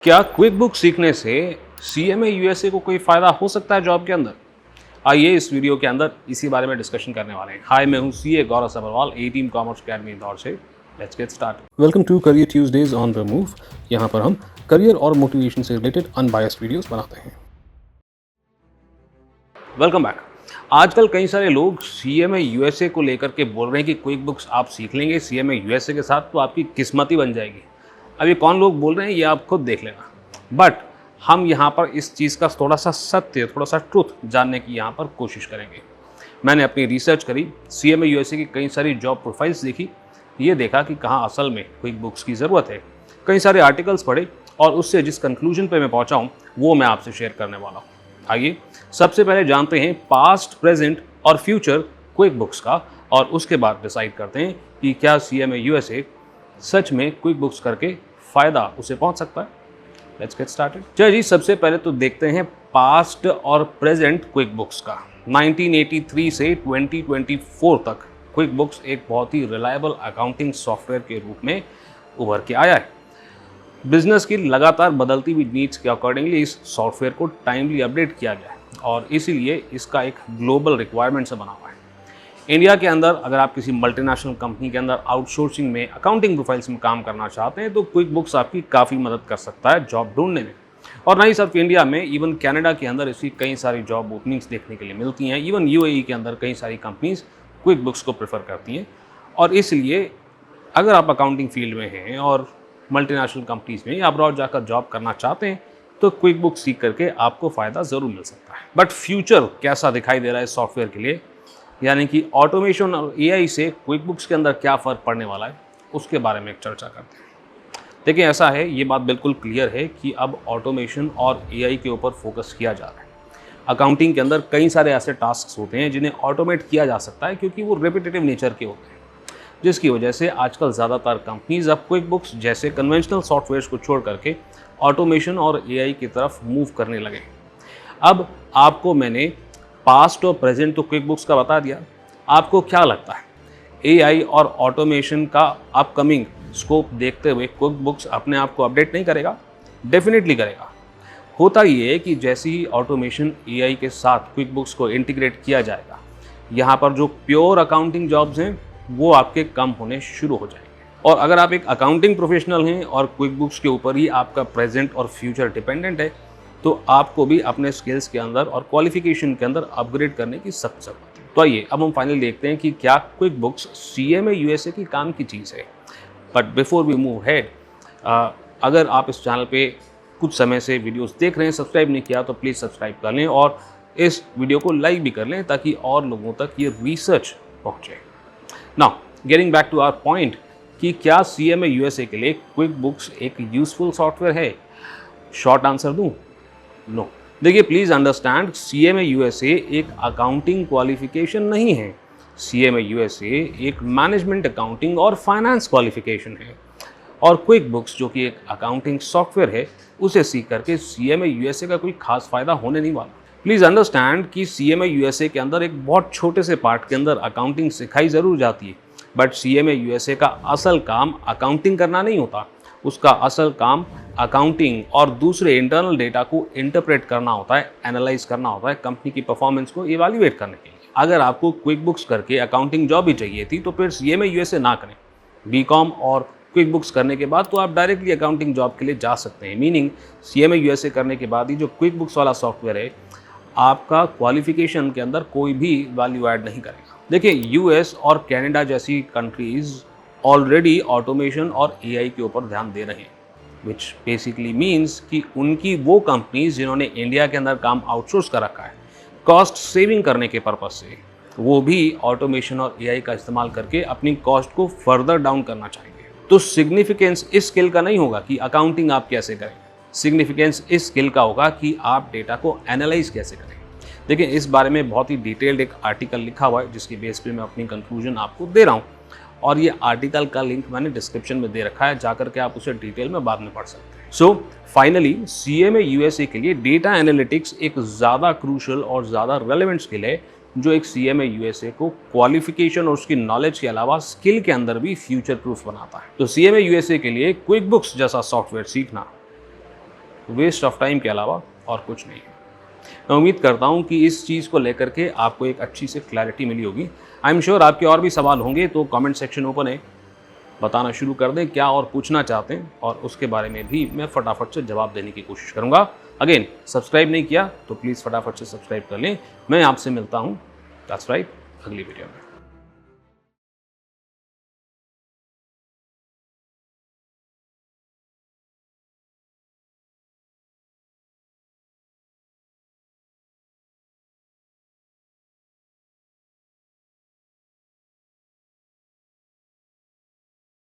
क्या quick book सीखने से सीएमए यूएसए को कोई फ़ायदा हो सकता है जॉब के अंदर? आइए इस वीडियो के अंदर इसी बारे में डिस्कशन करने वाले हैं। हाय, मैं हूं CA Gaurav Sabarwal, A Team Commerce Academy Indore से। Let's get start. Welcome to Career Tuesdays on the move. यहाँ पर हम करियर और मोटिवेशन से रिलेटेड अनबायस्ड वीडियोस बनाते हैं। Welcome back. आजकल कई सारे लोग सीएमए यूएसए को लेकर के बोल रहे हैं कि क्विक बुक्स आप सीख लेंगे सीएमए यूएसए के साथ तो आपकी किस्मत ही बन जाएगी। अब ये कौन लोग बोल रहे हैं ये आप खुद देख लेना। बट हम यहाँ पर इस चीज़ का थोड़ा सा सत्य, थोड़ा सा ट्रुथ जानने की यहाँ पर कोशिश करेंगे। मैंने अपनी रिसर्च करी, सीएमए यूएसए की कई सारी जॉब प्रोफाइल्स देखी, ये देखा कि कहाँ असल में क्विक बुक्स की ज़रूरत है। कई सारे आर्टिकल्स पढ़े और उससे जिस कंक्लूजन पे मैं पहुँचा हूँ वो मैं आपसे शेयर करने वाला हूँ। आइए सबसे पहले जानते हैं पास्ट, प्रेजेंट और फ्यूचर क्विक बुक्स का, और उसके बाद डिसाइड करते हैं कि क्या सीएमए यूएसए सच में क्विक बुक्स करके फ़ायदा उसे पहुंच सकता है। Let's get started. चलिए जी, सबसे पहले तो देखते हैं पास्ट और प्रेजेंट क्विक बुक्स का। 1983 से 2024 तक क्विक बुक्स एक बहुत ही रिलायबल अकाउंटिंग सॉफ्टवेयर के रूप में उभर के आया है। बिजनेस की लगातार बदलती हुई नीड्स के अकॉर्डिंगली इस सॉफ्टवेयर को टाइमली अपडेट किया गया है और इसीलिए इसका एक ग्लोबल रिक्वायरमेंट से बना हुआ है। इंडिया के अंदर अगर आप किसी मल्टीनेशनल कंपनी के अंदर आउटसोर्सिंग में अकाउंटिंग प्रोफाइल्स में काम करना चाहते हैं तो क्विक बुक्स आपकी काफ़ी मदद कर सकता है जॉब ढूंढने में। और ना ही सिर्फ इंडिया में, इवन कनाडा के अंदर इसकी कई सारी जॉब ओपनिंग्स देखने के लिए मिलती हैं। इवन यूएई के अंदर कई सारी कंपनीज क्विक बुक्स को प्रेफर करती हैं। और इसलिए अगर आप अकाउंटिंग फील्ड में हैं और मल्टीनेशनल कंपनीज में या अब्रॉड जाकर जॉब करना चाहते हैं तो क्विक बुक सीख करके आपको फ़ायदा ज़रूर मिल सकता है। बट फ्यूचर कैसा दिखाई दे रहा है इस सॉफ्टवेयर के लिए, यानी कि ऑटोमेशन और एआई से क्विक बुक्स के अंदर क्या फ़र्क पड़ने वाला है, उसके बारे में एक चर्चा करते हैं। देखिए, ऐसा है, ये बात बिल्कुल क्लियर है कि अब ऑटोमेशन और एआई के ऊपर फोकस किया जा रहा है। अकाउंटिंग के अंदर कई सारे ऐसे टास्क होते हैं जिन्हें ऑटोमेट किया जा सकता है क्योंकि वो रिपीटेटिव नेचर के होते हैं, जिसकी वजह से आजकल ज़्यादातर कंपनीज अब क्विक बुक्स जैसे कन्वेंशनल सॉफ्टवेयर्स को छोड़ करके ऑटोमेशन और एआई की तरफ मूव करने लगे। अब आपको मैंने पास्ट और प्रेजेंट तो क्विक बुक्स का बता दिया। आपको क्या लगता है एआई और ऑटोमेशन का अपकमिंग स्कोप देखते हुए क्विक बुक्स अपने आप को अपडेट नहीं करेगा? डेफिनेटली करेगा। होता ये है कि जैसे ही ऑटोमेशन एआई के साथ क्विक बुक्स को इंटीग्रेट किया जाएगा, यहाँ पर जो प्योर अकाउंटिंग जॉब्स हैं वो आपके कम होने शुरू हो जाएंगे। और अगर आप एक अकाउंटिंग प्रोफेशनल हैं और क्विक बुक्स के ऊपर ही आपका प्रेजेंट और फ्यूचर डिपेंडेंट है तो आपको भी अपने स्किल्स के अंदर और क्वालिफिकेशन के अंदर अपग्रेड करने की सख्त ज़रूरत है। तो आइए अब हम फाइनली देखते हैं कि क्या क्विक बुक्स सीएमए यूएसए की काम की चीज़ है। But before we move head, अगर आप इस चैनल पे कुछ समय से वीडियोस देख रहे हैं, सब्सक्राइब नहीं किया तो प्लीज़ सब्सक्राइब कर लें और इस वीडियो को लाइक भी कर लें ताकि और लोगों तक ये रिसर्च पहुँचे। Now getting back to our point कि क्या सीएमए यूएसए के लिए क्विक बुक्स एक यूजफुल सॉफ्टवेयर है? शॉर्ट आंसर दूं, नो। देखिए, प्लीज़ अंडरस्टैंड, सीएमए यूएसए एक अकाउंटिंग क्वालिफिकेशन नहीं है। सीएमए यूएसए एक मैनेजमेंट, अकाउंटिंग और फाइनेंस क्वालिफिकेशन है। और क्विक बुक्स जो कि एक अकाउंटिंग सॉफ्टवेयर है, उसे सीख करके सीएमए यूएसए का कोई खास फायदा होने नहीं वाला। प्लीज़ अंडरस्टैंड कि सीएमए यूएसए के अंदर एक बहुत छोटे से पार्ट के अंदर अकाउंटिंग सिखाई ज़रूर जाती है, बट सीएमए यूएसए का असल काम अकाउंटिंग करना नहीं होता। उसका असल काम अकाउंटिंग और दूसरे इंटरनल डेटा को इंटरप्रेट करना होता है, एनालाइज करना होता है, कंपनी की परफॉर्मेंस को इवैल्यूएट करने के लिए। अगर आपको क्विक बुक्स करके अकाउंटिंग जॉब ही चाहिए थी तो फिर सीएमए यूएसए ना करें। बीकॉम और क्विक बुक्स करने के बाद तो आप डायरेक्टली अकाउंटिंग जॉब के लिए जा सकते हैं। मीनिंग सीएमए यूएसए करने के बाद ही जो क्विक बुक्स वाला सॉफ्टवेयर है आपका क्वालिफिकेशन के अंदर कोई भी वैल्यू ऐड नहीं करेगा। देखिए, यूएस और कनाडा जैसी कंट्रीज़ ऑलरेडी ऑटोमेशन और एआई के ऊपर ध्यान दे रहे हैं, विच बेसिकली मीन्स कि उनकी वो कंपनीज जिन्होंने इंडिया के अंदर काम आउटसोर्स कर रखा है कॉस्ट सेविंग करने के पर्पज से, वो भी ऑटोमेशन और एआई का इस्तेमाल करके अपनी कॉस्ट को फर्दर डाउन करना चाहेंगे। तो सिग्निफिकेंस इस स्किल का नहीं होगा कि अकाउंटिंग आप कैसे करें, सिग्निफिकेंस इस स्किल का होगा कि आप डेटा को एनालाइज कैसे करें। देखिए, इस बारे में बहुत ही डिटेल्ड एक आर्टिकल लिखा हुआ है जिसकी बेस पे मैं अपनी कंक्लूजन आपको दे रहा हूँ, और ये आर्टिकल का लिंक मैंने डिस्क्रिप्शन में दे रखा है, जाकर के आप उसे डिटेल में बाद में पढ़ सकते हैं। सो फाइनली सीएमए यूएसए के लिए डेटा एनालिटिक्स एक ज़्यादा क्रूशल और ज़्यादा रेलेवेंट स्किल है जो एक सीएमए यूएसए को क्वालिफिकेशन और उसकी नॉलेज के अलावा स्किल के अंदर भी फ्यूचर प्रूफ बनाता है। तो सीएमए यूएसए के लिए क्विक बुक्स जैसा सॉफ्टवेयर सीखना वेस्ट ऑफ टाइम के अलावा और कुछ नहीं है। मैं उम्मीद करता हूँ कि इस चीज़ को लेकर के आपको एक अच्छी से क्लैरिटी मिली होगी। आई एम श्योर आपके और भी सवाल होंगे, तो कमेंट सेक्शन ओपन है, बताना शुरू कर दें क्या और पूछना चाहते हैं, और उसके बारे में भी मैं फटाफट से जवाब देने की कोशिश करूँगा। अगेन, सब्सक्राइब नहीं किया तो प्लीज़ फटाफट से सब्सक्राइब कर लें। मैं आपसे मिलता हूँ, दैट्स राइट, अगली वीडियो में।